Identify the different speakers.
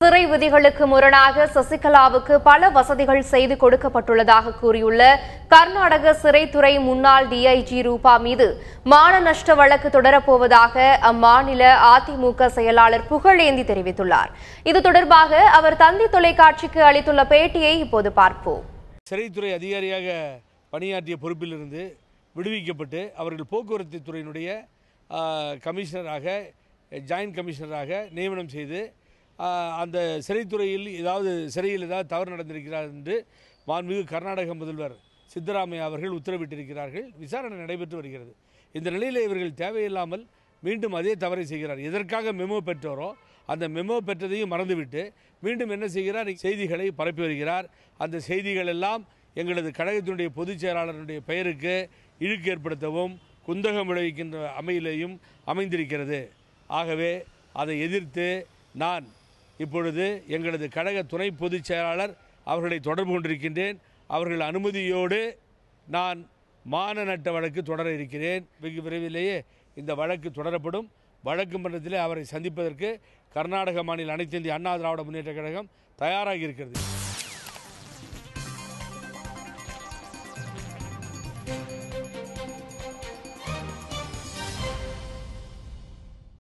Speaker 1: சிறை விதிகளுக்கு முரணாக சசிகலாவுக்கு பல வசதிகள் செய்து கொடுக்கப்பட்டுள்ளதாக கூறியுள்ள கர்நாடக சிறைத்துறை முன்னாள் டிஐஜி ரூபா மீது மான நஷ்ட வழக்கு தொடரப்போவதாக அம்மாநில அதிமுக செயலாளர் புகழேந்தி தெரிவித்துள்ளார். இது தொடர்பாக அவர் தந்தி தொலைக்காட்சிக்கு அளித்துள்ள பேட்டியை இப்போது பார்ப்போம்.
Speaker 2: சிறைத்துறை அதிகாரியாக பணியாற்றிய பொறுப்பிலிருந்து விடுவிக்கப்பட்டு அவர்கள் போக்குவரத்து துறையினுடைய கமிஷனராக ஜாயின்ட் கமிஷனராக நியமனம் செய்து அந்த சிறைத்துறையில் சிறையில் ஏதாவது தவறு நடந்திருக்கிறார் என்று மாண்புமிகு கர்நாடக முதல்வர் சித்தராமையா அவர்கள் உத்தரவிட்டிருக்கிறார்கள். விசாரணை நடைபெற்று வருகிறது. இந்த நிலையில் இவர்கள் தேவையில்லாமல் மீண்டும் அதே தவறை செய்கிறார். எதற்காக மெமோ பெற்றோரோ அந்த மெமோ பெற்றதையும் மறந்துவிட்டு மீண்டும் என்ன செய்கிறார்? செய்திகளை பரப்பி வருகிறார். அந்த செய்திகள் எல்லாம் எங்களது கழகத்தினுடைய பொதுச் செயலாளருடைய பெயருக்கு இழுக்கு ஏற்படுத்தவும் குந்தகம் விளைவிக்கின்ற அமையிலையும் அமைந்திருக்கிறது. ஆகவே அதை எதிர்த்து நான் இப்பொழுது எங்களது கழக துணை பொதுச் செயலாளர் அவர்களை தொடர்பு கொண்டிருக்கின்றேன். அவர்கள் அனுமதியோடு நான் மான நட்ட வழக்கு தொடர இருக்கிறேன். வெகு விரைவிலேயே இந்த வழக்கு தொடரப்படும். வழக்கு மன்றத்திலே அவரை சந்திப்பதற்கு கர்நாடக மாநில அனைத்து இந்திய அண்ணா திராவிட முன்னேற்ற கழகம் தயாராகி இருக்கிறது.